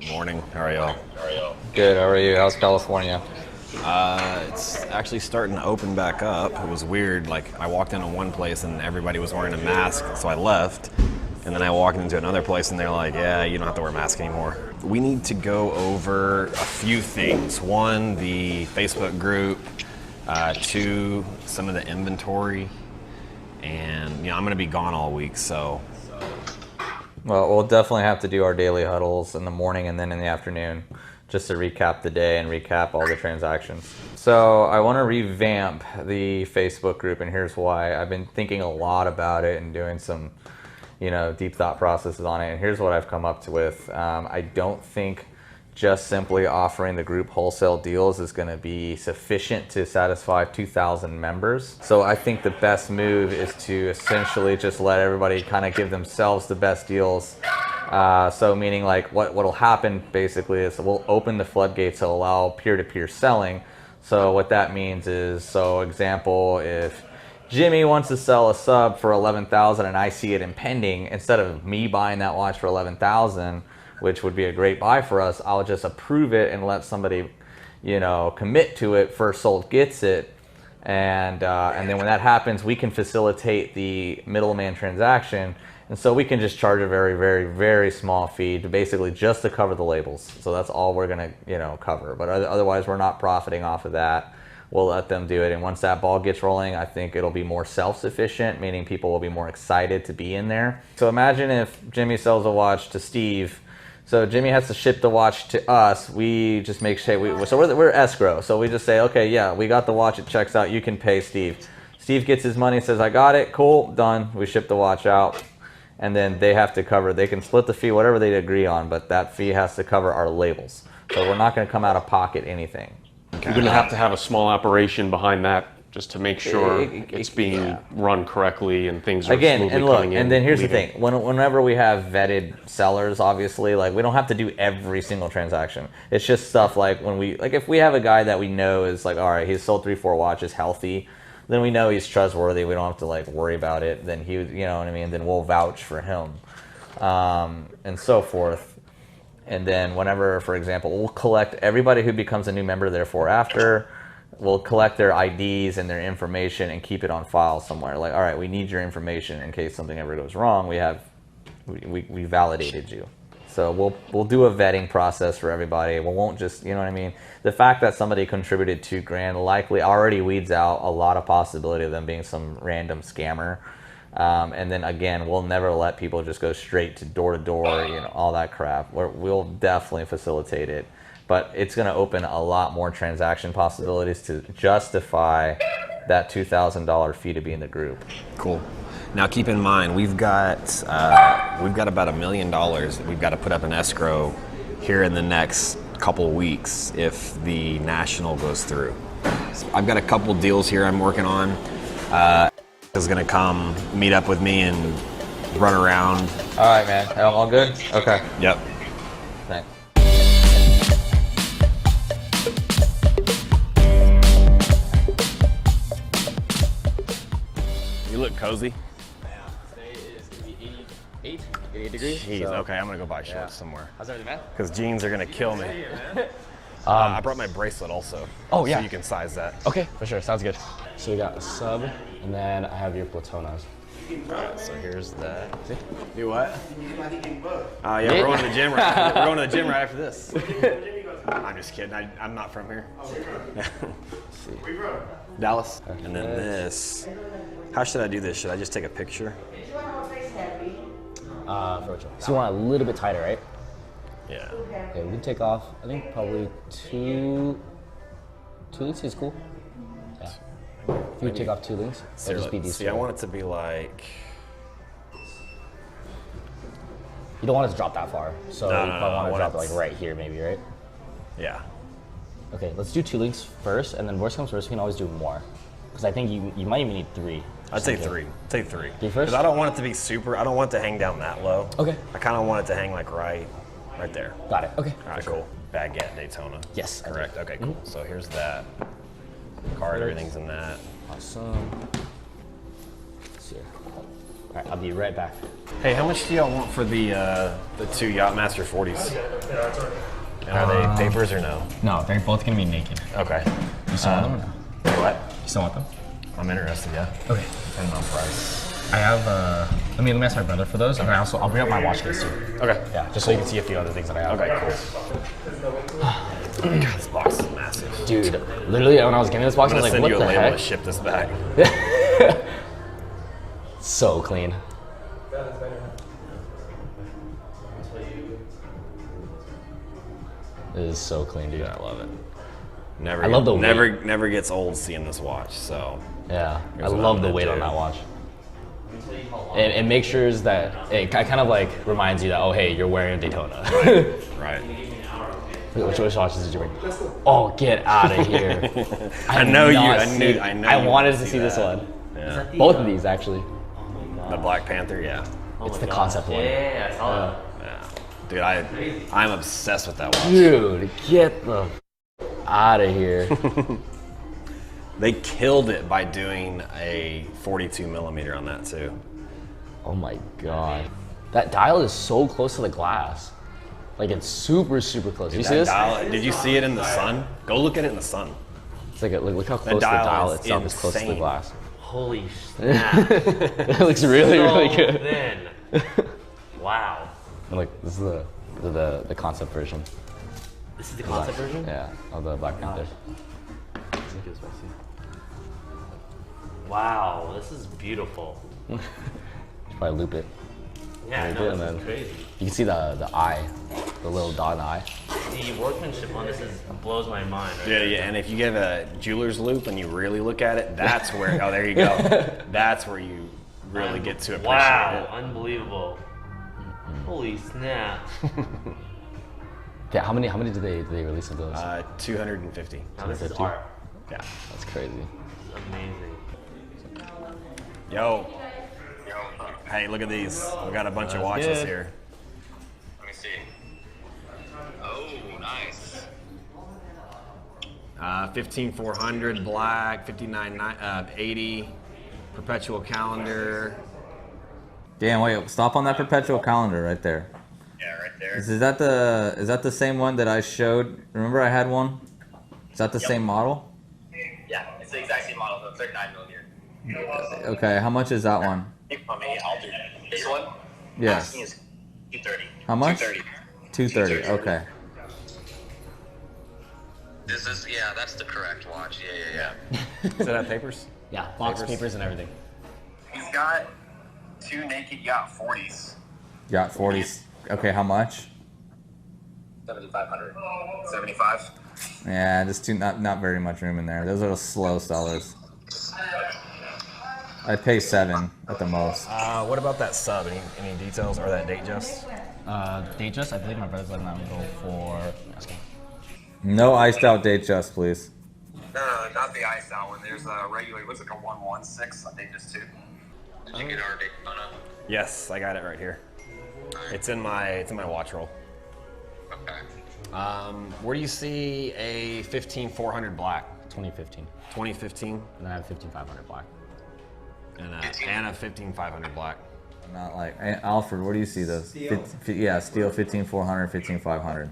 Morning. How are y'all? Good. How are you? How's California? It's actually starting to open back up. It was weird. Like, I walked into one place and everybody was wearing a mask, so I left. And then I walked into another place and they're like, yeah, you don't have to wear a mask anymore. We need to go over a few things. One, the Facebook group. Two, some of the inventory. And, I'm going to be gone all week, so. Well, we'll definitely have to do our daily huddles in the morning and then in the afternoon, just to recap the day and recap all the transactions. So I want to revamp the Facebook group, and here's why. I've been thinking a lot about it and doing some, deep thought processes on it, and here's what I've come up with. I don't think just simply offering the group wholesale deals is going to be sufficient to satisfy 2,000 members. So I think the best move is to essentially just let everybody kind of give themselves the best deals. So meaning like what'll happen basically is we'll open the floodgates to allow peer-to-peer selling. So what that means is, so example, if Jimmy wants to sell a sub for 11,000 and I see it impending, instead of me buying that watch for 11,000, which would be a great buy for us, I'll just approve it and let somebody, commit to it. First sold gets it, and then when that happens, we can facilitate the middleman transaction, and so we can just charge a very, very, very small fee to basically just to cover the labels. So that's all we're gonna, cover. But otherwise, we're not profiting off of that. We'll let them do it, and once that ball gets rolling, I think it'll be more self-sufficient, meaning people will be more excited to be in there. So imagine if Jimmy sells a watch to Steve. So Jimmy has to ship the watch to us. We just make sure we're escrow. So we just say, okay, yeah, we got the watch. It checks out. You can pay Steve. Steve gets his money, says, I got it. Cool, done. We ship the watch out, and then they have to cover. They can split the fee, whatever they agree on, but that fee has to cover our labels. So we're not going to come out of pocket anything. You're going to have a small operation behind that just to make sure it's being run correctly and things are smoothly coming in. And then here's the thing. Whenever we have vetted sellers, obviously, like we don't have to do every single transaction. It's just stuff like if we have a guy that we know is like, all right, he's sold 3-4 watches healthy, then we know he's trustworthy. We don't have to worry about it. Then then we'll vouch for him, and so forth. And then whenever, for example, we'll collect everybody who becomes a new member therefore after. We'll collect their IDs and their information and keep it on file somewhere. Like, all right, we need your information in case something ever goes wrong. We validated you. So we'll do a vetting process for everybody. We won't just, The fact that somebody contributed $2,000 likely already weeds out a lot of possibility of them being some random scammer. And then again, we'll never let people just go straight to door, all that crap. We'll definitely facilitate it. But it's going to open a lot more transaction possibilities to justify that $2,000 fee to be in the group. Cool. Now keep in mind, we've got about $1 million that we've got to put up in escrow here in the next couple of weeks if the national goes through. So I've got a couple deals here I'm working on. Is going to come meet up with me and run around. All right, man. All good? Okay. Yep. Thanks. You look cozy. Yeah, today is going to be 88 degrees. Jeez, so. okay, I'm going to go buy shorts somewhere. How's everything, man? Because jeans are going to kill me. I brought my bracelet also. Oh, yeah. So you can size that. Okay, for sure. Sounds good. So we got a sub, and then I have your Platonas. All right, so here's that. See? Do what? Yeah, we're going to the gym right. We're going to the gym right after this. I'm just kidding. I'm not from here. See. Dallas. And then this. How should I do this? Should I just take a picture? For which one? So you want a little bit tighter, right? Yeah. Okay, we can take off, I think probably two links is cool. Yeah. If you take off 2 links, it'll just be these. See, I want it to be like. You don't want it to drop that far, so you probably want to drop it like right here, maybe, right? Yeah. Okay, let's do 2 links first, and then worst comes first, we can always do more. Because I think you might even need 3. I'd say 3. Take 3. 3 first? Because I don't want it to be super. I don't want it to hang down that low. Okay. I kind of want it to hang like right there. Got it. Okay. All right, cool. Baguette Daytona. Yes. Correct. Okay, cool. So here's that card. Everything's in that. Awesome. Let's see here. All right, I'll be right back. Hey, how much do y'all want for the 2 Yachtmaster 40s? And are they papers or no? No, they're both gonna be naked. Okay. You still want them or no? What? You still want them? I'm interested, yeah. Okay. Depending on price. I have, let me ask my brother for those, and then I'll bring up my watch case too. Okay. Yeah, just so you can see a few other things that I have. Okay, cool. God, this box is massive. Dude, literally when I was getting this box, I was like, send what you a the label heck? to ship this back. So clean. It is so clean, dude. I love it. Never, I love the never gets old seeing this watch. So Yeah, I Here's what love I'm the gonna weight do. on that watch. It makes sure that it kind of like reminds you that, oh hey, you're wearing a Daytona. right. Which watches did you bring? Oh, get out of here! I know you. not I seen- know. I you wanted wanted to see this that. one. Yeah. Both of these actually. The Black Panther. Yeah. It's the concept one. Yeah, I saw that. Yeah. Dude, I'm obsessed with that watch. Dude, get the out of here. They killed it by doing a 42 millimeter on that too. Oh my god. That dial is so close to the glass. Like it's super, super close. You see That this? dial, did you see it in the sun? Go look at it in the sun. It's like, look how close the dial dial is itself is close to the insane. glass. Holy snap. It looks really, really So good. thin. Wow. And like, this is the concept version. This is the concept version? Yeah, of the Black Panther. Wow, this is beautiful. Should probably loop it. Yeah, I Loop it know, and this then is crazy. you can see the eye, the little dot in the eye. The workmanship on this blows my mind. Right? Yeah, yeah. And if you get a jeweler's loop and you really look at it, that's where. Oh, there you go. That's where you really get to appreciate Wow, it. unbelievable. Holy snap. Yeah, how many did they release of those? 250. Now this is 250? art. Yeah. That's crazy. This is amazing. Yo. Hey, look at these. We got a bunch of watches good. here. Let me see. Oh, nice. 15400 black, 5980 perpetual calendar. Damn, wait, stop on that perpetual calendar right there. Yeah, right there. Is that the same one that I showed? Remember I had one? Is that the same model? Yeah, it's the exact same model, the 39 millimeter. Okay, how much is that one? From me, I'll do this one. Yes. Asking is 230. How much? 230. 230. Okay. This is that's the correct watch. Yeah. Does it have papers? Yeah, box papers and everything. He's got 2 naked yacht 40s. Got 40s. Okay, how much? 7,500. 75. Yeah, just not very much room in there. Those are the slow sellers. I'd pay 7 at the most. What about that sub? Any details or that date just? Datejust, I believe my brother's letting that one go for. No iced out date just, please. No, not the iced out one. There's a regular, it looks like a 116, I think just 2. Did you get our Daytona? Yes, I got it right here. It's in my watch roll. Okay. Where do you see a 15400 black? 2015. 2015 And then I have 15500 black. and a 15500 black. Not like Alfred. Where do you see those? Steel 15400, 15500.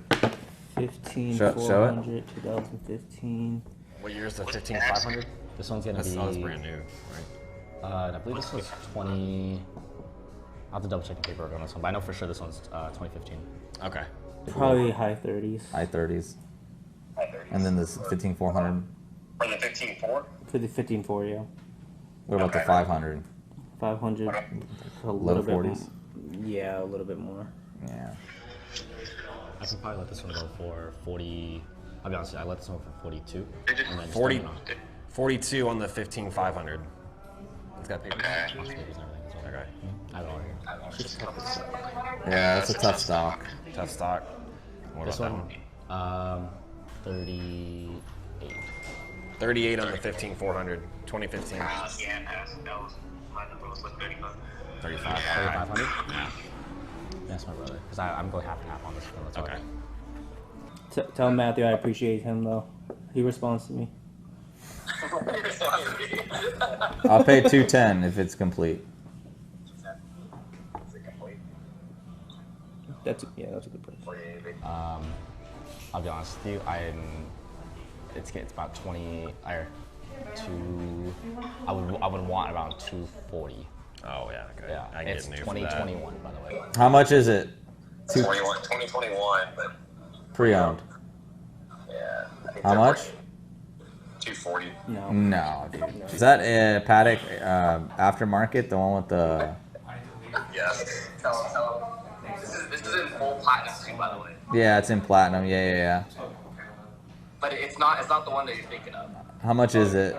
15400, 2015. What year is the 15500? This one's gonna That's, be. oh, that's brand new, right? I believe this was 20. I'll have to double check the paperwork on this one, but I know for sure this one's 2015. Okay. Probably high 30s. High 30s. And then this 15400. For the 15.4? For the 15.4, yeah. What about the 500? 500. A Low little bit 40s? Yeah, a little bit more. Yeah. I can probably let this one go for 40. I'll be honest, I let this one go for 42. And then just 40, let me know. 42 on the 15500. It's got papers. Box papers and everything as well. Okay. I have it all here. Yeah, that's a tough stock. Tough stock. What This about one, that one? 38. 38 on the 15400. 2015. Yeah, that was my number was like 35. 35. 3500? Yeah. That's my brother. Because I'm going half and half on this one. That's Okay. Tell Matthew I appreciate him, though. He responds to me. I'll pay 210 if it's complete. That's a good price. 48. I'll be honest with you. It's about 20 or two. I would want around 240. Oh yeah, okay. Yeah, I it's get new for that. 2021 by the way. How much is it? 2021, but Pre-owned. yeah. I think How they're much? 240. No. No, dude. Is that a Paddock aftermarket, the one with the? Yes. Tell them. This is in full platinum too, by the way. Yeah, it's in platinum. Yeah. But it's not the one that you're thinking of. How much is it?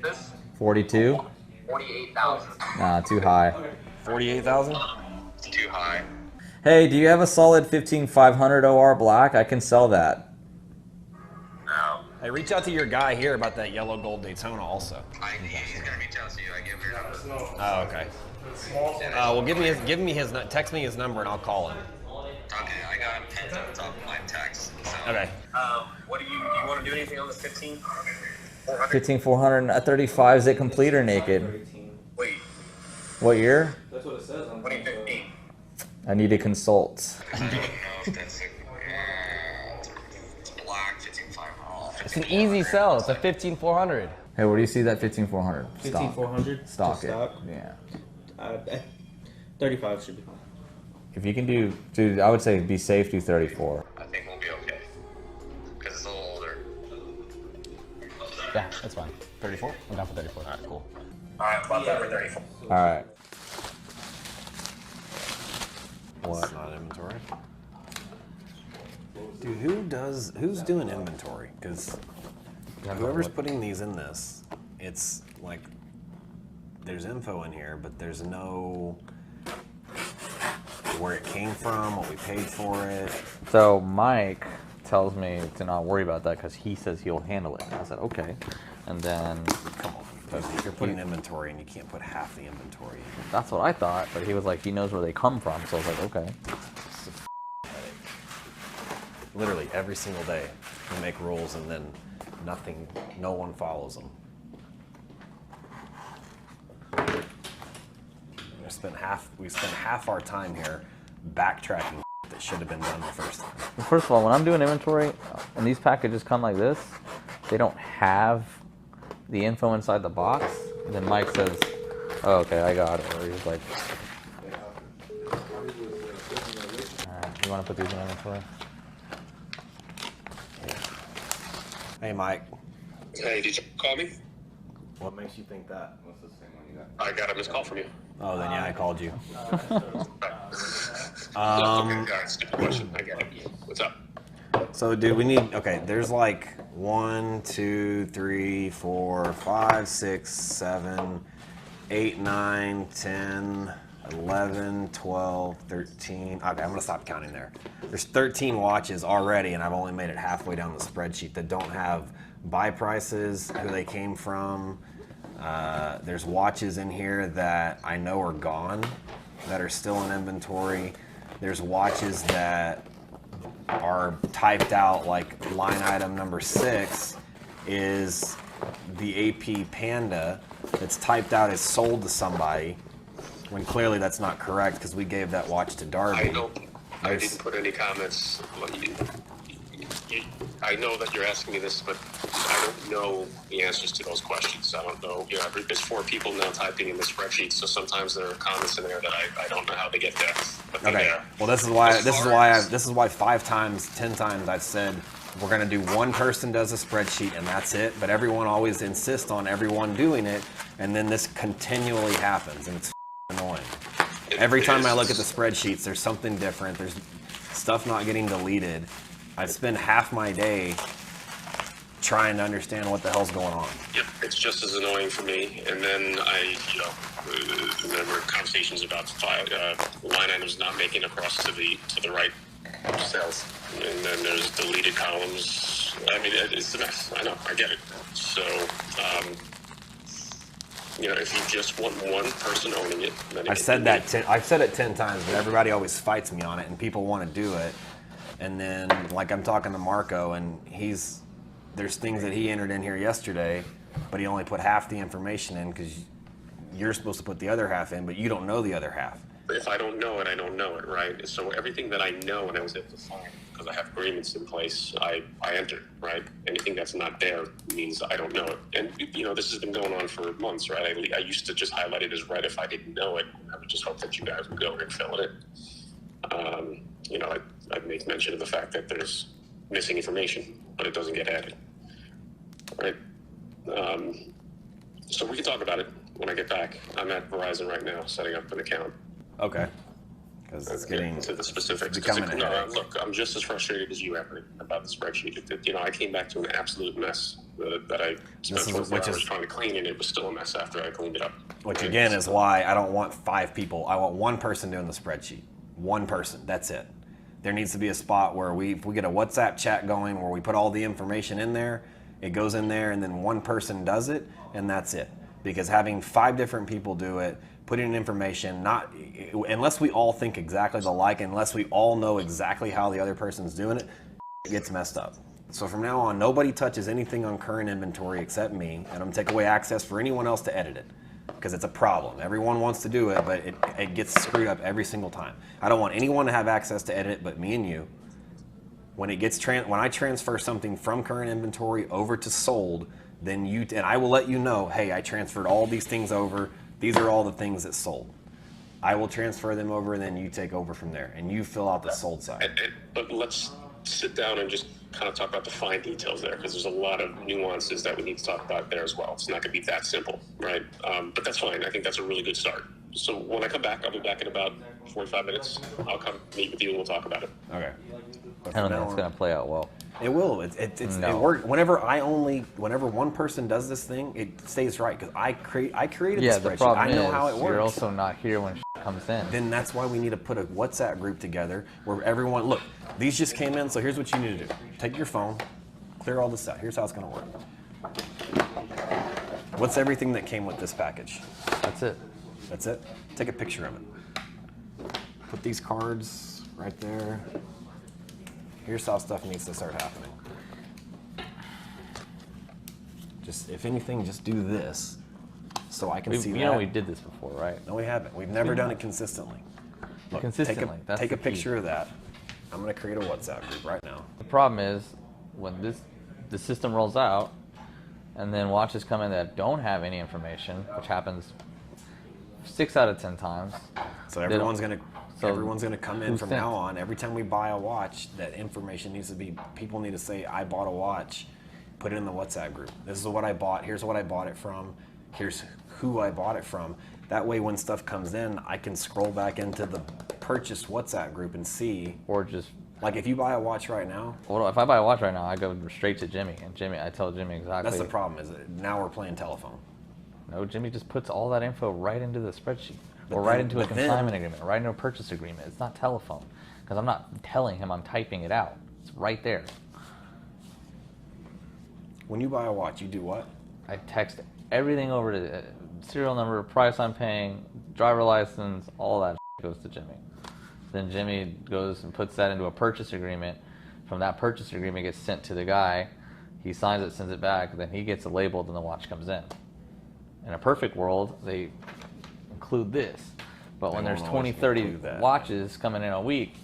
This 42? 48,000. Nah, too high. 48,000. It's too high. Hey, do you have a solid 15500 OR black? I can sell that. No. Hey, reach out to your guy here about that yellow gold Daytona also. He's gonna reach out to you. I give your number. Oh, okay. Well, give me his text me his number and I'll call him. Okay, I got him pinned on the top of my text. So. Okay. What do you want to do anything on the 15? 15400 at 35. Is it complete or naked? Wait, What year? 2015. I need to consult. I don't know if that's it's black 15,500. It's an easy sell. It's a 15400. Hey, where do you see that 15400? 15400. Stock it. Stock. Yeah. 35 should be fine. If you can do, dude, I would say be safe, do 34. I think we'll be okay. Because it's a little older. Yeah, that's fine. 34? I'm down for 34. Alright, cool. Alright, about that for 34. All right. What? Not inventory. Dude, who's doing inventory? Because whoever's putting these in this, it's like there's info in here, but there's no where it came from, what we paid for it. So Mike tells me to not worry about that because he says he'll handle it. And I said, okay. And then, Come on, dude, you're putting inventory and you can't put half the inventory. that's what I thought, but he was like, he knows where they come from. So I was like, okay. Literally every single day, we make rules and then no one follows them. We spent half our time here backtracking that should have been done the first time. First of all, when I'm doing inventory and these packages come like this, they don't have the info inside the box. And then Mike says, oh, okay, I got it. Or he's like, all right, you want to put these in inventory? Hey, Mike. Hey, did you call me? What makes you think that? I got a missed call from you. Oh, then yeah, I called you. Okay, stupid question. I get it. What's up? So, dude, we need, okay, there's like 1, 2, 3, 4, 5, 6, 7, 8, 9, 10, 11, 12, 13. Okay, I'm going to stop counting there. There's 13 watches already, and I've only made it halfway down the spreadsheet that don't have buy prices, who they came from. There's watches in here that I know are gone, that are still in inventory. There's watches that are typed out, like line item number 6 is the AP Panda that's typed out as sold to somebody, when clearly that's not correct because we gave that watch to Darby. I didn't put any comments. I know that you're asking me this, but I don't know the answers to those questions. I don't know. There's 4 people now typing in the spreadsheet, so sometimes there are comments in there that I don't know how they get there. But they're Okay. there. Well, this is why 5 times, 10 times I've said we're gonna do one person does a spreadsheet and that's it. But everyone always insists on everyone doing it, and then this continually happens, and it's annoying. Every time I look at the spreadsheets, there's something different. There's stuff not getting deleted. I spend half my day trying to understand what the hell's going on. Yep, it's just as annoying for me. And then I, remember conversations about line items not making across to the right cells, and then there's deleted columns. I mean, it's a mess. I know, I get it. So, if you just want one person owning it, then I've said it 10 times, but everybody always fights me on it, and people want to do it. And then, like, I'm talking to Marco, and there's things that he entered in here yesterday, but he only put half the information in because you're supposed to put the other half in, but you don't know the other half. if I don't know it, I don't know it, right? So everything that I know and I was able to find, because I have agreements in place, I enter, right? Anything that's not there means I don't know it. And, this has been going on for months, right? I used to just highlight it as red if I didn't know it. I would just hope that you guys would go and fill it in. I'd make mention of the fact that there's missing information, but it doesn't get added, right? So we can talk about it when I get back. I'm at Verizon right now, setting up an account. Okay. Because it's getting into the specifics. becoming a headache. Look, I'm just as frustrated as you, Anthony, about the spreadsheet. I came back to an absolute mess that I spent 24 hours trying to clean, and it was still a mess after I cleaned it up. Which again is why I don't want 5 people. I want one person doing the spreadsheet. One person. That's it. There needs to be a spot where if we get a WhatsApp chat going where we put all the information in there, it goes in there, and then one person does it, and that's it. Because having 5 different people do it, putting in information, unless we all think exactly alike, unless we all know exactly how the other person's doing it, it gets messed up. So from now on, nobody touches anything on current inventory except me, and I'm gonna take away access for anyone else to edit it. Because it's a problem. Everyone wants to do it, but it gets screwed up every single time. I don't want anyone to have access to edit it but me and you. When I transfer something from current inventory over to sold, then and I will let you know, hey, I transferred all these things over. These are all the things that sold. I will transfer them over, and then you take over from there, and you fill out the sold side. But let's sit down and just kind of talk about the fine details there, because there's a lot of nuances that we need to talk about there as well. It's not going to be that simple, right? But that's fine. I think that's a really good start. So when I come back, I'll be back in about 45 minutes. I'll come meet with you and we'll talk about it. Okay. I don't think it's going to play out well. It will. It works. Whenever one person does this thing, it stays right because I created the spreadsheet. The problem I know is how it works. you're also not here when comes in. Then that's why we need to put a WhatsApp group together where everyone, look, these just came in, so here's what you need to do. Take your phone, clear all this out. Here's how it's going to work. What's everything that came with this package? That's it. That's it? Take a picture of it. Put these cards right there. Here's how stuff needs to start happening. Just, if anything, just do this so I can see that. You know we did this before, right? No, we haven't. We've never done it consistently. Look, Consistently. Take a picture of that. I'm going to create a WhatsApp group right now. The problem is when the system rolls out and then watches come in that don't have any information, which happens 6 out of 10 times. So everyone's going to come in from now on. Every time we buy a watch, that information needs to be, people need to say, I bought a watch. Put it in the WhatsApp group. This is what I bought. Here's what I bought it from. Here's who I bought it from. That way when stuff comes in, I can scroll back into the purchased WhatsApp group and see. Or just... Like if you buy a watch right now. Well, if I buy a watch right now, I go straight to Jimmy. And I tell Jimmy exactly. That's the problem, is that now we're playing telephone. No, Jimmy just puts all that info right into the spreadsheet. Or right into a consignment agreement, or right into a purchase agreement. It's not telephone. Because I'm not telling him, I'm typing it out. It's right there. When you buy a watch, you do what? I text everything over to serial number, price I'm paying, driver license, all that goes to Jimmy. Then Jimmy goes and puts that into a purchase agreement. From that purchase agreement, it gets sent to the guy. He signs it, sends it back. Then he gets it labeled, and the watch comes in. In a perfect world, they include this. But when there's 20, 30 watches coming in a week,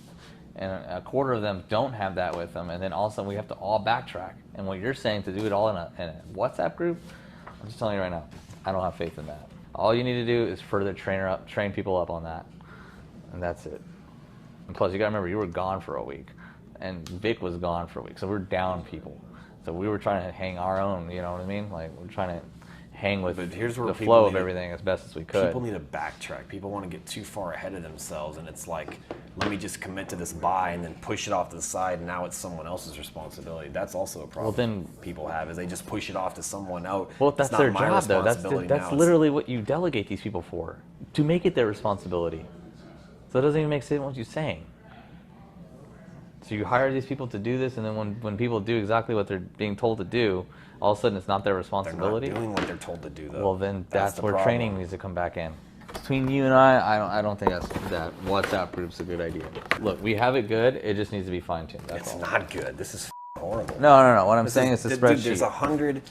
and a quarter of them don't have that with them, and then all of a sudden we have to all backtrack. And what you're saying to do it all in a WhatsApp group, I'm just telling you right now, I don't have faith in that. All you need to do is further train people up on that, and that's it. And plus, you gotta remember, you were gone for a week, and Vic was gone for a week, so we're down people. So we were trying to hang our own, you know what I mean? Like, we're trying to hang with the flow of everything as best as we could. People need to backtrack. People want to get too far ahead of themselves, and it's like, let me just commit to this buy and then push it off to the side, and now it's someone else's responsibility. That's also a problem. Well, then people have, is they just push it off to someone else. Well, that's their job, though. That's literally what you delegate these people for, to make it their responsibility. So it doesn't even make sense what you're saying. So you hire these people to do this, and then when people do exactly what they're being told to do, all of a sudden it's not their responsibility. They're not doing what they're told to do, though. Well, then that's where training needs to come back in. Between you and I don't think that WhatsApp group's a good idea. Look, we have it good. It just needs to be fine-tuned. It's not good. This is horrible. No. What I'm saying is the spreadsheet. Dude, there's 100,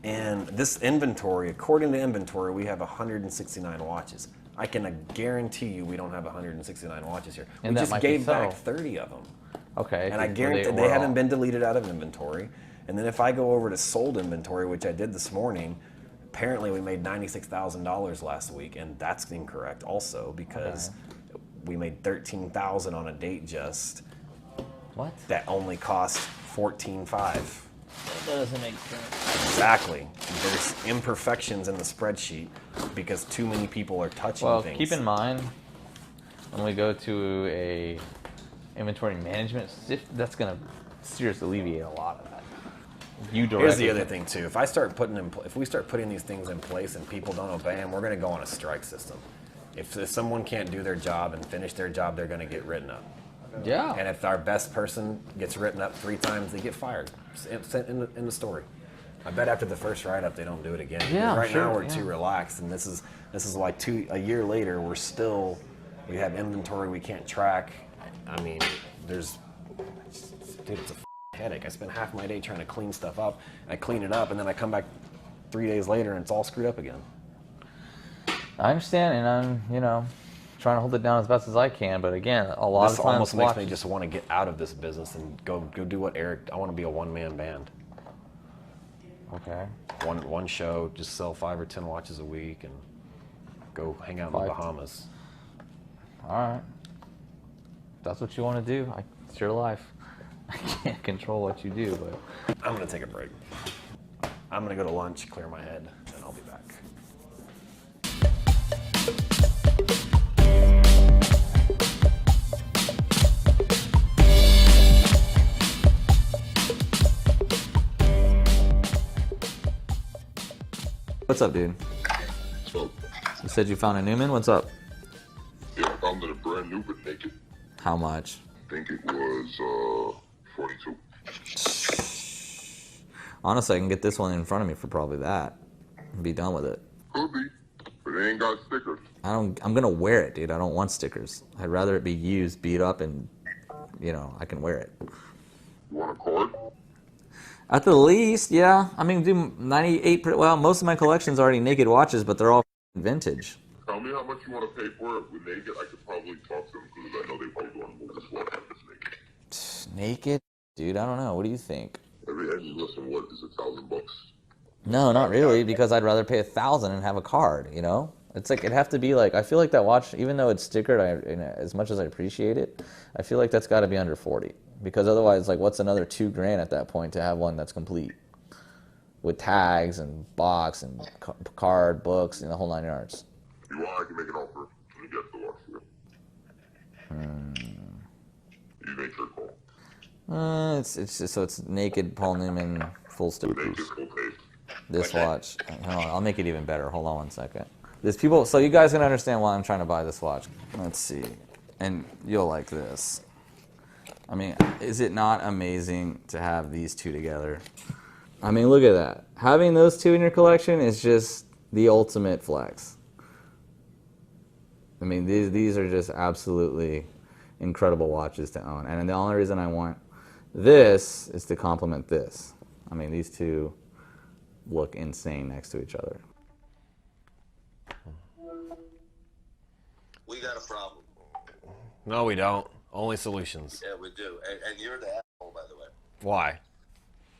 and this inventory, according to inventory, we have 169 watches. I can guarantee you we don't have 169 watches here. And we that just might be gave back so. 30 of them. Okay. And I guarantee they haven't been deleted out of inventory. And then if I go over to sold inventory, which I did this morning, apparently we made $96,000 last week, and that's incorrect also because we made $13,000 on a date just. What? That only cost $14,500. That doesn't make sense. Exactly. There's imperfections in the spreadsheet because too many people are touching Well, things. keep in mind when we go to a inventory management, that's going to seriously alleviate a lot of that. Here's the other thing too. If we start putting these things in place and people don't obey them, we're going to go on a strike system. If someone can't do their job and finish their job, they're going to get written up. Yeah. And if our best person gets written up 3 times, they get fired. Sent in the story. I bet after the first write-up, they don't do it again. Yeah, right sure, now we're too relaxed, and this is like a year later, we have inventory we can't track. I mean, dude, it's a headache. I spend half my day trying to clean stuff up. I clean it up, and then I come back 3 days later, and it's all screwed up again. I understand, and I'm, trying to hold it down as best as I can. But again, a lot of times almost makes me just want to get out of this business and go do what Eric. I want to be a one-man band. Okay. One show, just sell 5 or 10 watches a week, and go hang out in the Bahamas. All right. If that's what you want to do. It's your life. I can't control what you do, but I'm gonna take a break. I'm gonna go to lunch, clear my head, and I'll be back. what's up, dude? So, You said you found a Newman. What's up? yeah, I found it a brand new but naked. How much? I think it was 42. Honestly, I can get this one in front of me for probably that. And be done with it. Could be, but it ain't got stickers. I'm gonna wear it, dude. I don't want stickers. I'd rather it be used, beat up, and I can wear it. You want a card? At the least, yeah. I mean, do 98. Well, most of my collection's already naked watches, but they're all vintage. Tell me how much you want to pay for it. With naked, I could probably talk to them because I know they probably want to move this one naked. Naked, dude. I don't know. What do you think? Listen, what is $1,000? No, not really, because I'd rather pay $1,000 and have a card. It's like it'd have to be like. I feel like that watch, even though it's stickered, as much as I appreciate it, I feel like that's got to be under 40. Because otherwise, like, what's another $2,000 at that point to have one that's complete with tags and box and card, books, and the whole 9 yards? If you want, I can make an offer. Let me get the watch for you. You make your call. It's just so it's naked Paul Newman full stick. Naked, full tape. This watch. Hold on, I'll make it even better. Hold on 1 second. There's people. So you guys can understand why I'm trying to buy this watch. Let's see, and you'll like this. I mean, is it not amazing to have these two together? I mean, look at that. Having those two in your collection is just the ultimate flex. I mean, these are just absolutely incredible watches to own. And the only reason I want this is to complement this. I mean, these two look insane next to each other. We got a problem. No, we don't. Only solutions. Yeah, we do. And you're the asshole, by the way. Why?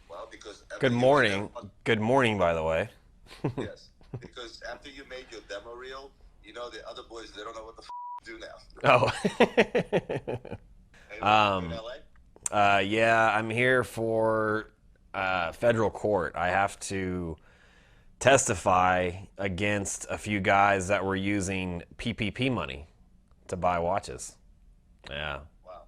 Well, because... Good morning. Good morning, by the way. Yes. Because after you made your demo reel, the other boys, they don't know what the to do now. Oh. Hey, in LA? Yeah, I'm here for federal court. I have to testify against a few guys that were using PPP money to buy watches. Yeah. Wow.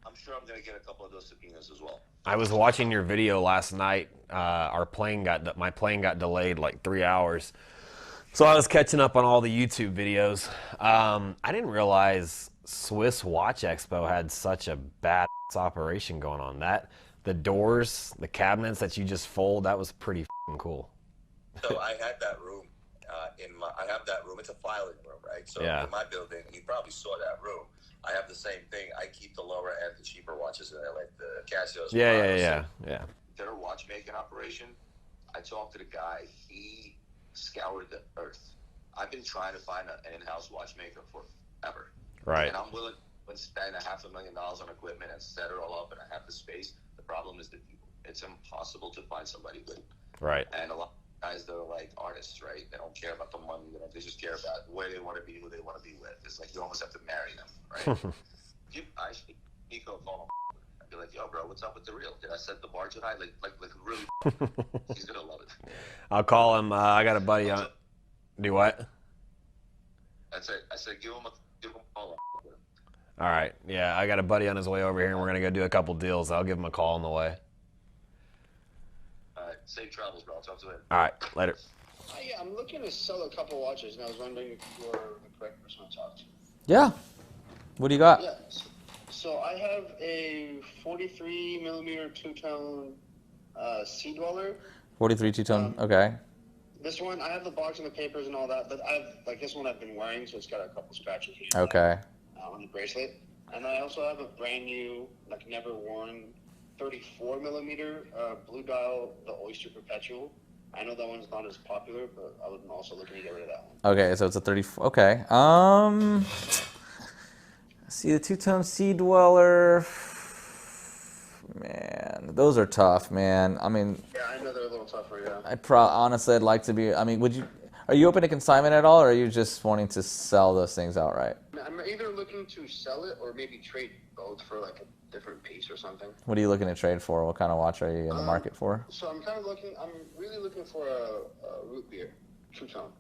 I'm sure I'm going to get a couple of those subpoenas as well. I was watching your video last night. My plane got delayed like 3 hours. So I was catching up on all the YouTube videos. I didn't realize Swiss Watch Expo had such a bad operation going on. The doors, the cabinets that you just fold, that was pretty cool. So I had that room I have that room. It's a filing room, right? So Yeah. in my building, you probably saw that room. I have the same thing. I keep the lower end, the cheaper watches in there, like the Casios. Yeah. Their watchmaking operation, I talked to the guy. He scoured the earth I've been trying to find an in-house watchmaker forever. Right. And I'm willing to spend $500,000 on equipment and set it all up, and I have the space. The problem is the people. It's impossible to find somebody good. Right. And a lot of guys, they're like artists, right? They don't care about the money. They just care about where they want to be, who they want to be with. It's like you almost have to marry them, right? I should Nico call him. I'd be like, yo, bro, what's up with the reel? Did I set the bar too high? Like really? He's gonna love it. I'll call him. I got a buddy on. Do what? I said, give him a call. All right. Yeah, I got a buddy on his way over here, and we're gonna go do a couple deals. I'll give him a call on the way. All right. Safe travels, bro. I'll talk to you later. All right. Later. Yeah, I'm looking to sell a couple watches, and I was wondering if you're the correct person to talk to. Yeah. What do you got? Yeah. So I have a 43 millimeter two-tone Sea Dweller. 43 two-tone. Okay. This one, I have the box and the papers and all that, but this one I've been wearing, so it's got a couple scratches here. Okay. On the bracelet. And I also have a brand new, never worn 34 millimeter blue dial, the Oyster Perpetual. I know that one's not as popular, but I was also looking to get rid of that one. Okay, so it's a 34. Okay. See the two-tone Sea Dweller. Man, those are tough, man. I mean. Yeah, I know they're a little tougher. Yeah. Honestly, I'd like to be. I mean, are you open to consignment at all, or are you just wanting to sell those things outright? I'm either looking to sell it or maybe trade both for a different piece or something. What are you looking to trade for? What kind of watch are you in the market for? So I'm really looking for a root beer, two-tone.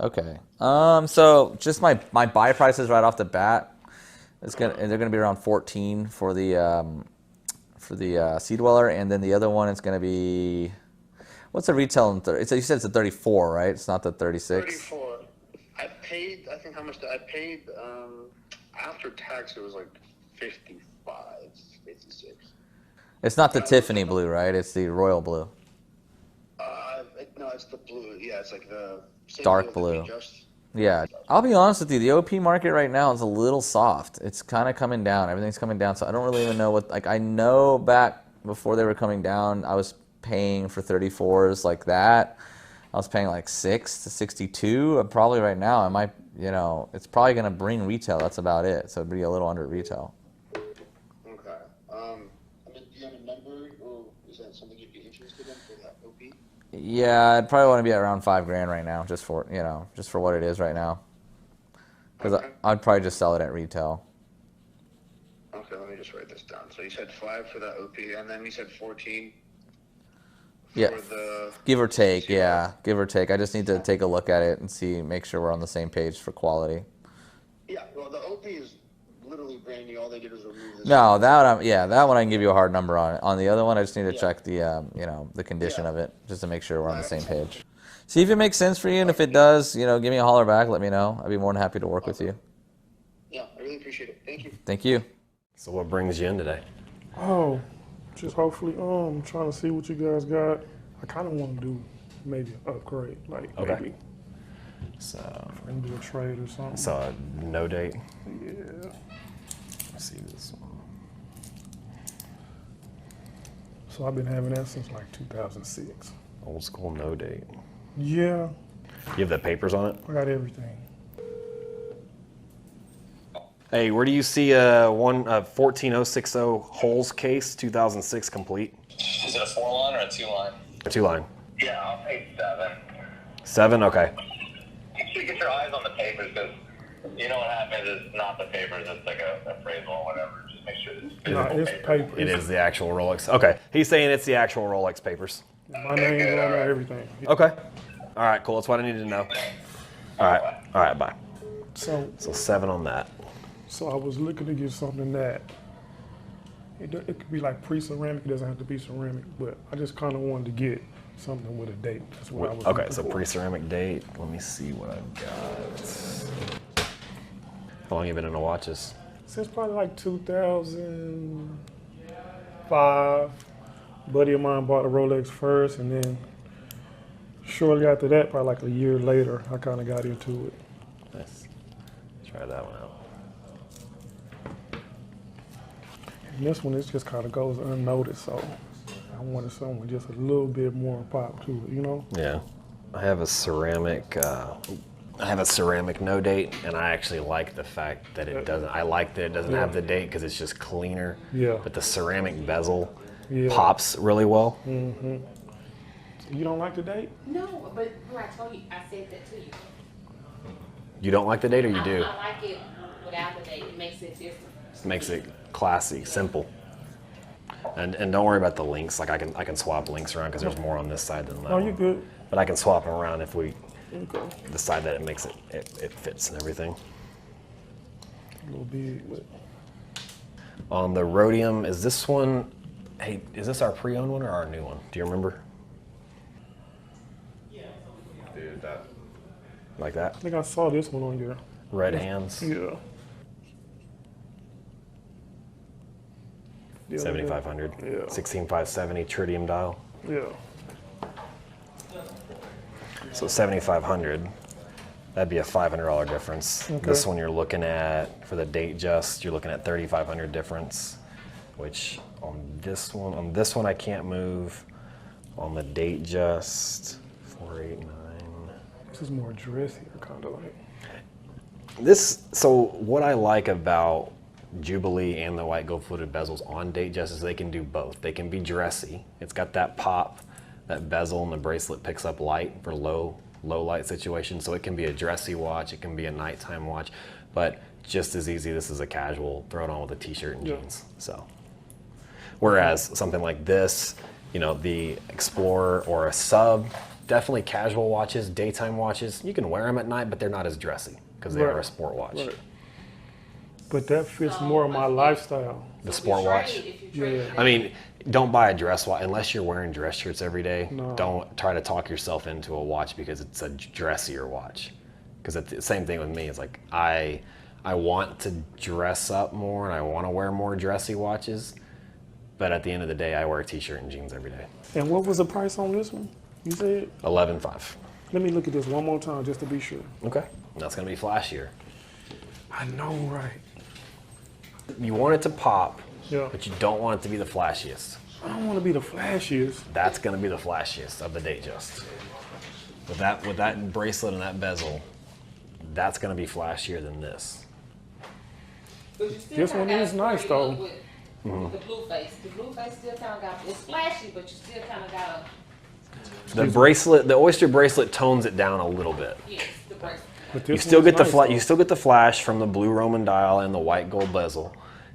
Okay. So just my buy prices right off the bat, they're gonna be around 14 for the Sea Dweller, and then the other one is gonna be, what's the retail in 30? So you said it's a 34, right? It's not the 36. 34. I think how much I paid after tax. It was 55, 56. It's not the Tiffany blue, right? It's the royal blue. No, it's the blue. Yeah, it's the same dark blue. Yeah, I'll be honest with you. The OP market right now is a little soft. It's kind of coming down. Everything's coming down. So I don't really even know what. I know back before they were coming down, I was paying for 34s like that. I was paying 6 to 62. Probably right now, I might. It's probably gonna bring retail. That's about it. So it'd be a little under retail. Okay. Do you have a number, or is that something you'd be interested in for that OP? Yeah, I'd probably want to be at around $5,000 right now, just for what it is right now. Because I'd probably just sell it at retail. Okay, let me just write this down. So you said 5 for that OP, and then you said 14. Yeah, for the give or take. Yeah, give or take. I just need to take a look at it and make sure we're on the same page for quality. Yeah, well, the OP is literally brand new. All they did was remove this. No, that one I can give you a hard number on. On the other one, I just need to check the the condition of it, just to make sure we're on the same page. See if it makes sense for you, and if it does, give me a holler back. Let me know. I'd be more than happy to work with you. Yeah, I really appreciate it. Thank you. Thank you. So what brings you in today? Oh, just hopefully trying to see what you guys got. I kind of want to do maybe an upgrade, maybe. So and do a trade or something. So no date. Yeah. Let's see this one. So I've been having that since 2006. Old school no date. Yeah. You have the papers on it? I got everything. Hey, where do you see a 14060 Holes case, 2006 complete? Is it a 4-line or a 2-line? A 2-line. Yeah, I'll pay 7. 7? Okay. You should get your eyes on the papers, because you know what happens is not the papers, it's a appraisal or whatever. Just make sure it's No, it's paper. It is the actual Rolex. Okay. He's saying it's the actual Rolex papers. My name's on there, everything. Okay. All right, cool. That's what I needed to know. All right, bye. So 7 on that. So I was looking to get something that it could be pre-ceramic. It doesn't have to be ceramic, but I just kind of wanted to get something with a date. That's what I was Okay, looking so for. pre-ceramic date. Let me see what I've got. How long have you been into watches? Since probably 2005. A buddy of mine bought a Rolex first, and then shortly after that, probably a year later, I kind of got into it. Nice. Try that one out. And this one, it just kind of goes unnoticed, so I wanted something with just a little bit more pop to it, Yeah. I have a ceramic I have a ceramic no date, and I actually like the fact that it doesn't. I like that it doesn't have the date because it's just cleaner. Yeah. But the ceramic bezel pops really well. Mm-hmm. You don't like the date? No, but I told you, I said that to you. You don't like the date, or you do? I like it without the date. It makes it different. Makes it classy, simple. And don't worry about the links. Like I can swap links around because there's more on this side than that. Oh, you one. good? But I can swap them around if we Okay. decide that it makes it fits and everything. A little big, but On the Rhodium, is this one? Hey, is this our pre-owned one or our new one? Do you remember? Dude, that. Like that? I think I saw this one on your Red hands. Yeah. 7500. Yeah. 16570 tritium dial. Yeah. So 7500. That'd be a $500 difference. Okay. This one you're looking at for the date just. You're looking at 3,500 difference, which on this one I can't move. On the date just 489. This is more dressier, kind of like. So what I like about Jubilee and the white gold fluted bezels on date just is they can do both. They can be dressy. It's got that pop, that bezel, and the bracelet picks up light for low light situations. So it can be a dressy watch, it can be a nighttime watch, but just as easy, this is a casual, throw it on with a t-shirt and jeans. So, whereas something like this, you know, the Explorer or a Sub, definitely casual watches, daytime watches. You can wear them at night, but they're not as dressy because they are a sport watch. Right. But that fits more of my lifestyle. The sport watch. Yeah. I mean, don't buy a dress watch unless you're wearing dress shirts every day. No. Don't try to talk yourself into a watch because it's a dressier watch. Because it's the same thing with me. It's like I want to dress up more and I want to wear more dressy watches, but at the end of the day, I wear a t-shirt and jeans every day. And what was the price on this one? You said? 11.5. Let me look at this one more time just to be sure. Okay. And that's gonna be flashier. I know, right? You want it to pop, Yeah. but you don't want it to be the flashiest. I don't want to be the flashiest. That's gonna be the flashiest of the Datejust. With that bracelet and that bezel, that's gonna be flashier than this. This one is nice though. With the blue face. The blue face still kind of got, it's flashy, but you still kind of got The bracelet, the oyster bracelet tones it down a little bit. yes, the bracelet. But You this still one's get the nice, you still get the flash from the blue Roman dial and the white gold bezel,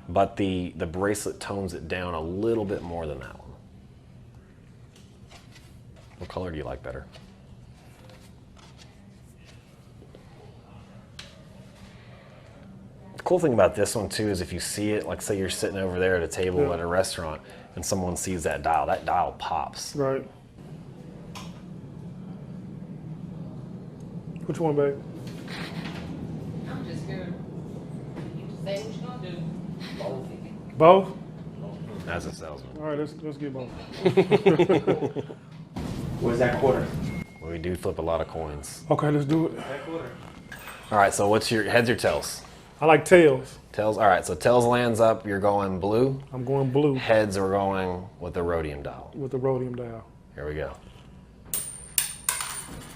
but the bracelet tones it down a little bit more than that one. What color do you like better? The cool thing about this one too is if you see it, like say you're sitting over there at a table at a restaurant and someone sees that dial pops. Right. Which one, babe? I'm just here. You just say what you're gonna do. Both? As a salesman. All right, let's get both. Where's that quarter? We do flip a lot of coins. Okay, let's do it. All right, so what's your heads or tails? I like tails. Tails. All right, so tails lands up. You're going blue. I'm going blue Heads are going with the rhodium dial. with the rhodium dial. Here we go.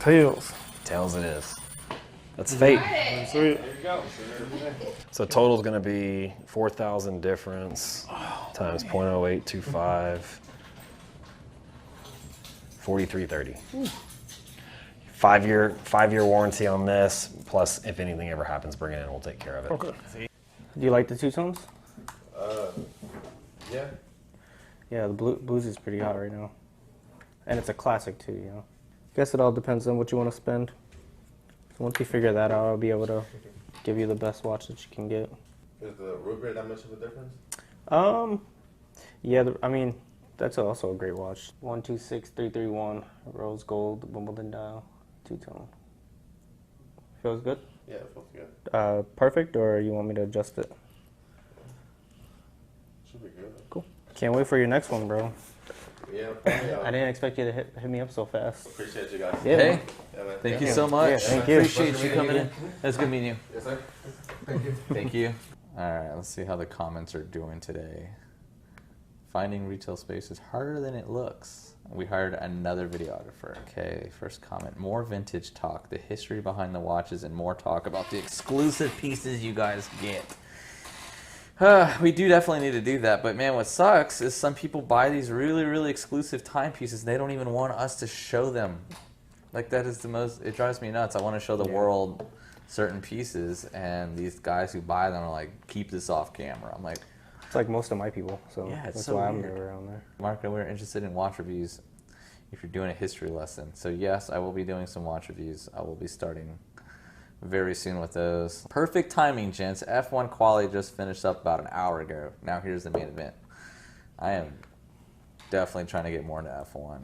Tails. Tails it is. That's fate. That's it. So total's gonna be 4,000 difference times 0.0825. 4330. 5-year warranty on this. Plus, if anything ever happens, bring it in. We'll take care of it. Okay. Do you like the two tones? Yeah. Yeah, the blues is pretty hot right now, and it's a classic too. You know. Guess it all depends on what you want to spend. So once you figure that out, I'll be able to give you the best watch that you can get. Is the root beer that much of a difference? Yeah. I mean, that's also a great watch. 126331 rose gold Wimbledon dial, two-tone. Feels good? Yeah, it feels good. Perfect, or you want me to adjust it? Should be good. Cool. Can't wait for your next one, bro. Yeah, I didn't expect you to hit me up so fast. Appreciate you guys. Yeah. Hey, Yeah, man. thank you so much. Yeah, thank you. Appreciate you coming in. It's good meeting you. Yes, sir. Thank you. Thank you. All right, let's see how the comments are doing today. Finding retail space is harder than it looks. We hired another videographer. Okay, first comment. More vintage talk, the history behind the watches, and more talk about the exclusive pieces you guys get. We do definitely need to do that, but man, what sucks is some people buy these really, really exclusive timepieces and they don't even want us to show them. Like, that is the most, it drives me nuts. I want to show the world certain pieces, and these guys who buy them are like, keep this off camera. I'm like, it's like most of my people, so yeah, that's so why weird. I'm never around there. Mark, we're interested in watch reviews if you're doing a history lesson. So yes, I will be doing some watch reviews. I will be starting very soon with those. Perfect timing, gents. F1 quali just finished up about an hour ago. Now here's the main event. I am definitely trying to get more into F1.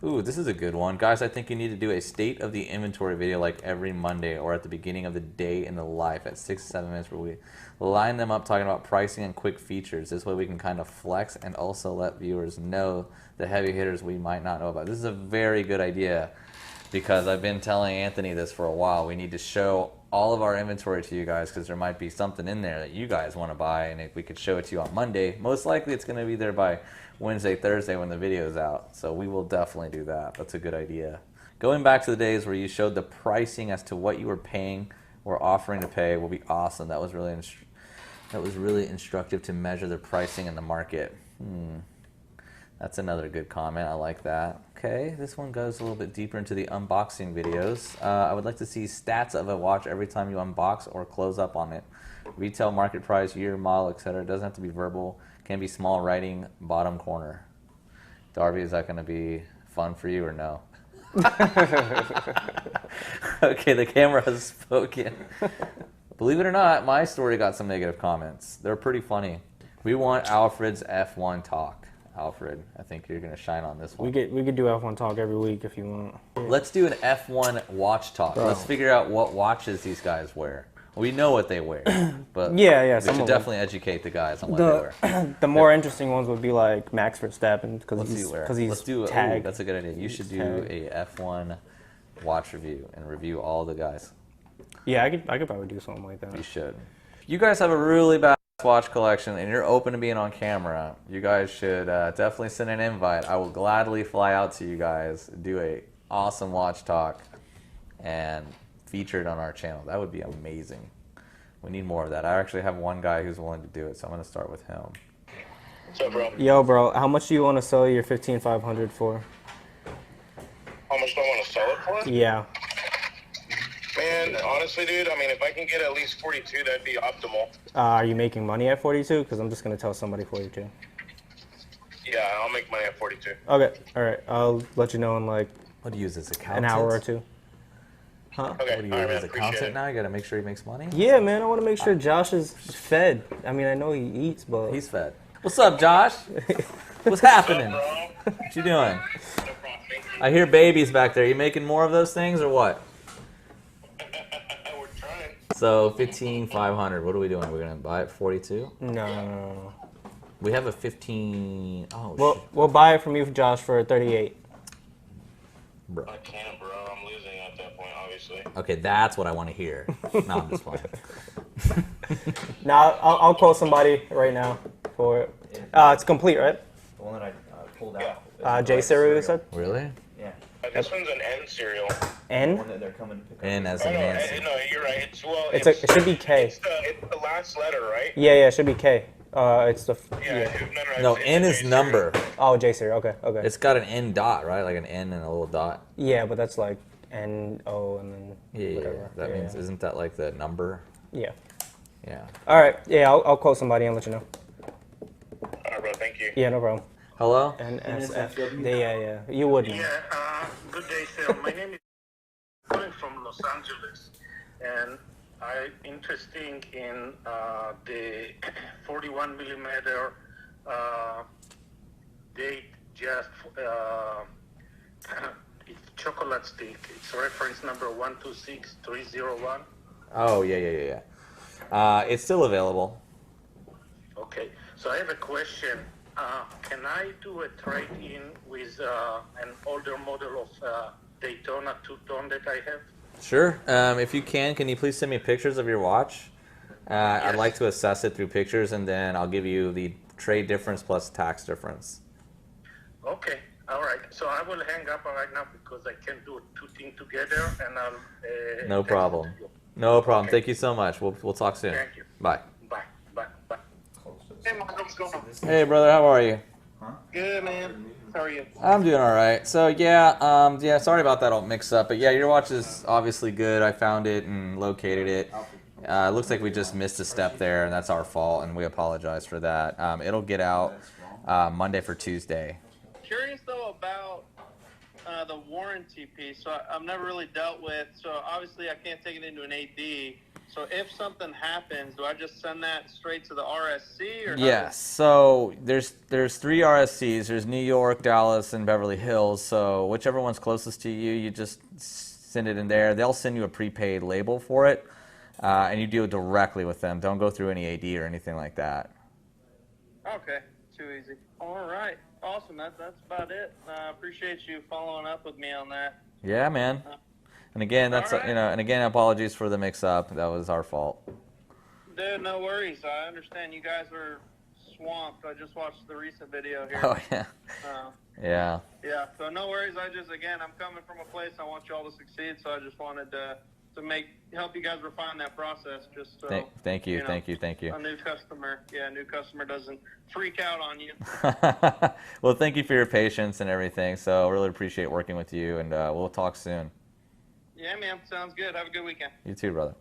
Ooh, this is a good one. Guys, I think you need to do a state of the inventory video like every Monday or at the beginning of the day in the life at 6 to 7 minutes where we line them up talking about pricing and quick features. This way we can kind of flex and also let viewers know the heavy hitters we might not know about. This is a very good idea because I've been telling Anthony this for a while. We need to show all of our inventory to you guys because there might be something in there that you guys want to buy, and if we could show it to you on Monday, most likely it's going to be there by Wednesday, Thursday when the video is out. So we will definitely do that. That's a good idea. Going back to the days where you showed the pricing as to what you were paying or offering to pay will be awesome. That was really instructive to measure the pricing in the market. That's another good comment. I like that. Okay, this one goes a little bit deeper into the unboxing videos. I would like to see stats of a watch every time you unbox or close up on it. Retail, market price, year, model, etc. It doesn't have to be verbal. Can be small writing, bottom corner. Darby, is that going to be fun for you or no? Okay, the camera has spoken. Believe it or not, my story got some negative comments. They're pretty funny. We want Alfred's F1 talk. Alfred, I think you're going to shine on this one. We could do F1 talk every week if you want. Let's do an F1 watch talk. Bro. Let's figure out what watches these guys wear. We know what they wear, but yeah, we should definitely educate the guys on what they wear. The more interesting ones would be like Max Verstappen because he's tagged. That's a good idea. You should do a F1 watch review and review all the guys. Yeah, I could probably do something like that. You should. If you guys have a really bad watch collection and you're open to being on camera, you guys should definitely send an invite. I will gladly fly out to you guys, do a awesome watch talk, and feature it on our channel. That would be amazing. We need more of that. I actually have one guy who's willing to do it, so I'm going to start with him. What's up, bro? Yo, bro, how much do you want to sell your 15500 for? How much do I want to sell it for? Yeah. Man, honestly, dude, I mean, if I can get at least 42, that'd be optimal. Are you making money at 42? Because I'm just going to tell somebody 42. Yeah, I'll make money at 42. Okay, all right. I'll let you know in like what do you use as accountant? An hour or two. Huh? Okay, what do you use as accountant now? You got to make sure he makes money? Yeah, man, I want to make sure Josh is fed. I mean, I know he eats, but... He's fed. What's up, Josh? What's happening? What you doing? I hear babies back there. You making more of those things or what? We're trying. So 15,500. What are we doing? We're gonna buy it 42? No. We have a 15. Oh, we'll buy it from you, Josh, for 38. Bro. I can't, bro. I'm losing at that point, obviously. Okay, that's what I want to hear. No, I'm just playing. Now I'll call somebody right now for it. It's complete, right? The one that I pulled out. J serial, you said? Really? Yeah. This one's an N serial. N? The one that they're coming to pick up. N as in Nancy. No, you're right. It should be K. It's the last letter, right? Yeah, it should be K. It's the... No, N is number. Oh, J serial, okay. It's got an N dot, right? Like an N and a little dot. Yeah, but that's like N, O, and then whatever. Yeah. That means, isn't that like the number? Yeah. Yeah. All right. Yeah, I'll call somebody and let you know. All right, bro. Thank you. Yeah, no problem. Hello? NSF. Yeah. You wouldn't. Yeah, good day, sir. My name is calling from Los Angeles, and I'm interested in the 41 millimeter date just it's chocolate stick. It's reference number 126301. Oh, yeah. It's still available. Okay, so I have a question. Can I do a trade-in with an older model of Daytona two-tone that I have? Sure. If you can you please send me pictures of your watch? I'd like to assess it through pictures, and then I'll give you the trade difference plus tax difference. Okay. All right. So I will hang up right now because I can't do two things together, and I'll. No text problem. it to you. No problem. Okay. Thank you so much. We'll talk soon. Thank you. Bye. Bye. Bye. Bye. Hey, Mark, what's going on? Hey, brother. How are you? Good, man. How are you? I'm doing all right. So yeah, sorry about that all mix up, but yeah, your watch is obviously good. I found it and located it. It looks like we just missed a step there, and that's our fault, and we apologize for that. It'll get out Monday for Tuesday. Curious though about the warranty piece. So I've never really dealt with. So obviously I can't take it into an AD. So if something happens, do I just send that straight to the RSC? Or Yes. So there's 3 RSCs. There's New York, Dallas, and Beverly Hills. So whichever one's closest to you, you just send it in there. They'll send you a prepaid label for it, and you deal directly with them. Don't go through any AD or anything like that. Okay, too easy. All right, awesome. That's about it. I appreciate you following up with me on that. Yeah, man. And again, that's All right. and again, apologies for the mix-up. That was our fault. Dude, no worries. I understand you guys are swamped. I just watched the recent video here. Oh yeah. Yeah. Yeah. So no worries. Again, I'm coming from a place I want you all to succeed. So I just wanted to help you guys refine that process. Just so Thank you. know, Thank you. A new customer doesn't freak out on you. Well, thank you for your patience and everything. So I really appreciate working with you, and we'll talk soon. Yeah, man. Sounds good. Have a good weekend. You too, brother.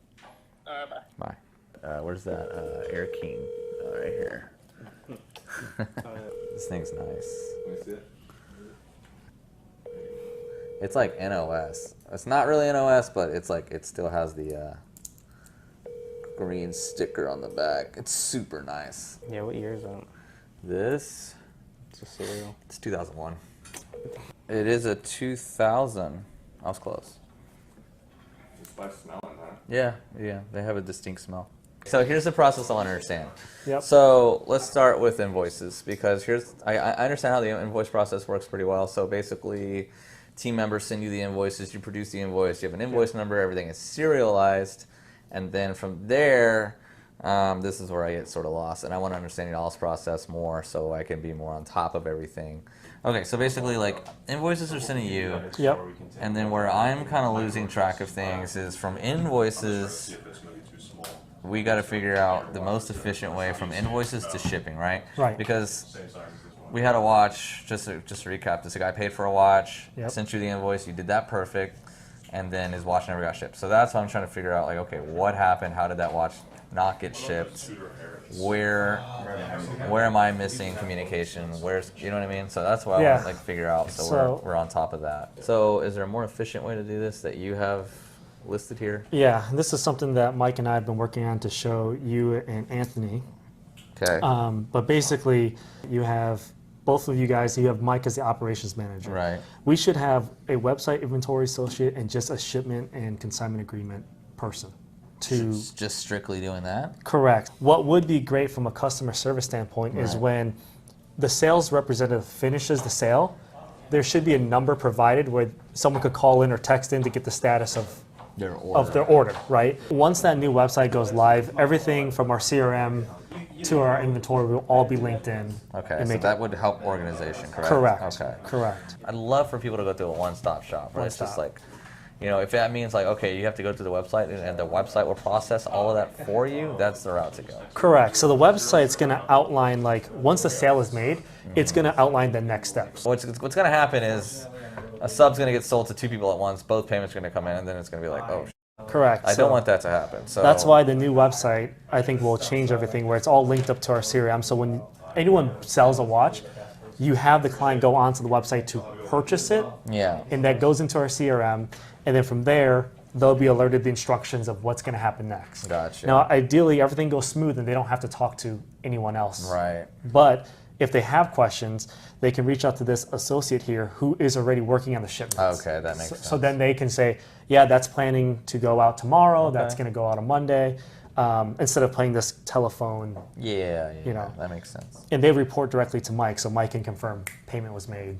Bye. Bye. Where's that Air King? Right here. This thing's nice. Let me see it. It's like NOS. It's not really NOS, but it's like it still has the green sticker on the back. It's super nice. Yeah, what year is that? This? It's a cereal. It's 2001. It is a 2000. I was close. It's by smelling, huh? Yeah, they have a distinct smell. So here's the process I'll understand. Yep. So let's start with invoices, because I understand how the invoice process works pretty well. So basically, team members send you the invoices, you produce the invoice, you have an invoice number, everything is serialized, and then from there, this is where I get sort of lost, and I want to understand y'all's process more so I can be more on top of everything. Okay, so basically, like, invoices are sent to you, Yep. and then where I'm kind of losing track of things is from invoices, we got to figure out the most efficient way from invoices to shipping, right? Right. Because we had a watch, just to recap, this guy paid for a watch, Yep. sent you the invoice, you did that perfect, and then his watch never got shipped. So that's what I'm trying to figure out, like, okay, what happened? How did that watch not get shipped? Where am I missing communication? You know what I mean? So that's what I want to like figure out. So we're on top of that. So is there a more efficient way to do this that you have listed here? Yeah, this is something that Mike and I have been working on to show you and Anthony. Okay. But basically, you have both of you guys. You have Mike as the operations manager. Right. We should have a website inventory associate and just a shipment and consignment agreement person. Just strictly doing that? Correct. What would be great from a customer service standpoint is when the sales representative finishes the sale, there should be a number provided where someone could call in or text in to get the status of their order, right? Once that new website goes live, everything from our CRM to our inventory will all be linked in. Okay, so that would help organization, correct? Correct. Okay. Correct. I'd love for people to go through a one-stop shop, right? It's just like, you know, if that means like, okay, you have to go to the website and the website will process all of that for you, that's the route to go. Correct. So the website's going to outline, like, once the sale is made, it's going to outline the next steps. What's going to happen is a sub's going to get sold to 2 people at once, both payments are going to come in, and then it's going to be like, oh, correct. I don't want that to happen. So that's why the new website, I think, will change everything, where it's all linked up to our CRM. So when anyone sells a watch, you have the client go onto the website to purchase it, and that goes into our CRM, and then from there, they'll be alerted the instructions of what's going to happen next. Gotcha. Now, ideally, everything goes smooth and they don't have to talk to anyone else. Right. But if they have questions, they can reach out to this associate here who is already working on the shipments. Okay, that makes sense. So then they can say, yeah, that's planning to go out tomorrow, that's going to go out on Monday, instead of playing this telephone. Yeah, you know, that makes sense. And they report directly to Mike, so Mike can confirm payment was made.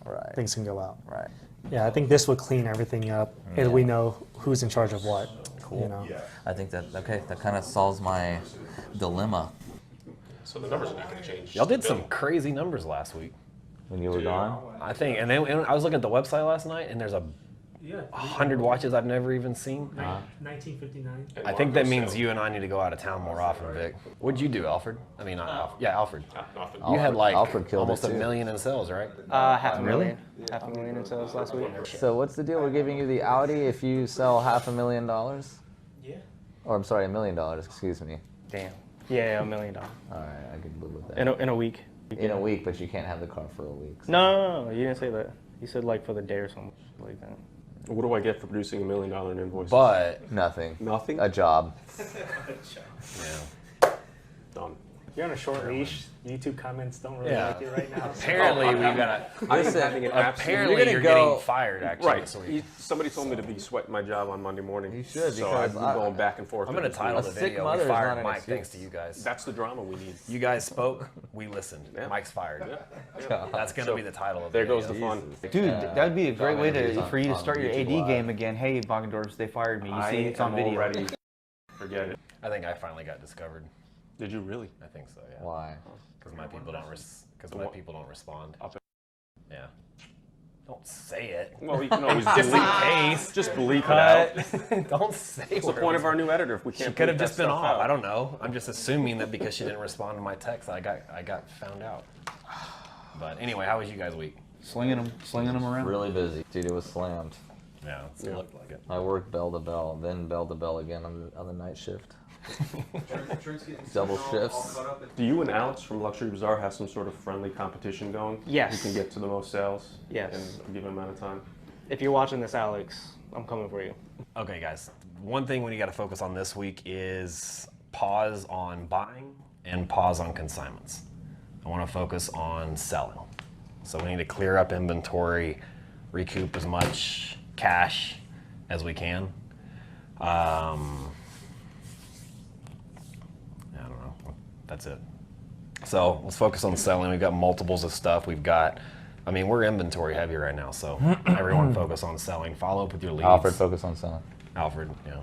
Right. Things can go out. Right. Yeah, I think this would clean everything up, and we know who's in charge of what. Cool. You know? I think that kind of solves my dilemma. So the numbers are not going to change. Y'all did some crazy numbers last week. When you were gone? I think, and then I was looking at the website last night, and there's 100 watches I've never even seen. 1959. I think that means you and I need to go out of town more often, Vic. What'd you do, Alfred? I mean, not Alfred. Yeah, Alfred. You had like Alfred killed almost it $1 too. million in sales, right? Half a Really? million. Half a million in sales last week. So what's the deal? We're giving you the Audi if you sell $500,000? Yeah. Or I'm sorry, $1 million, excuse me. Damn. Yeah, $1 million. All right, I could live with that. In a week. In a week, but you can't have the car for a week. So. No, you didn't say that. You said like for the day or something like that. What do I get for producing $1 million invoice? But nothing. Nothing? A job. Yeah. Done. You're on a short leash. YouTube comments don't really Yeah. like you right now. Apparently, we got apparently you're getting fired, actually. Right. This week. Somebody told me to be sweating my job on Monday morning. You should, So because I've been going back and forth. I'm going to title the video, "We fired Mike thanks to you guys." That's the drama we need. You guys spoke, we listened. Yeah. Mike's fired. Yeah. That's going to So, be the title of there the goes the video. fun. Dude, that would be a great way on- for you to on start your YouTube AD Live. game again. Hey, Bogendorfs, they fired me. You see, it's on video. Already. Forget it. I think I finally got discovered. Did you really? I think so, yeah. Why? Because my people don't respond. Yeah. Don't say it. Well, you can always just in delete. case. Just bleep it out. Don't say. What's the point of our new editor if we can't? She could have bleep that just been stuff off. out? I don't know. I'm just assuming that because she didn't respond to my text, I got found out. But anyway, how was you guys' week? Slinging them around. Really busy. Dude, it was slammed. Yeah, it looked like it. I worked bell to bell, then bell to bell again on the night shift. Double shifts. Do you and Alex from Luxury Bazaar have some sort of friendly competition going? Yes. You can get to the most sales. Yes. In a given amount of time. If you're watching this, Alex, I'm coming for you. Okay, guys. One thing we got to focus on this week is pause on buying and pause on consignments. I want to focus on selling. So we need to clear up inventory, recoup as much cash as we can. I don't know. That's it. So let's focus on selling. We've got multiples of stuff. We're inventory heavy right now. So everyone focus on selling. Follow up with your leads. Alfred, focus on selling. Alfred, yeah.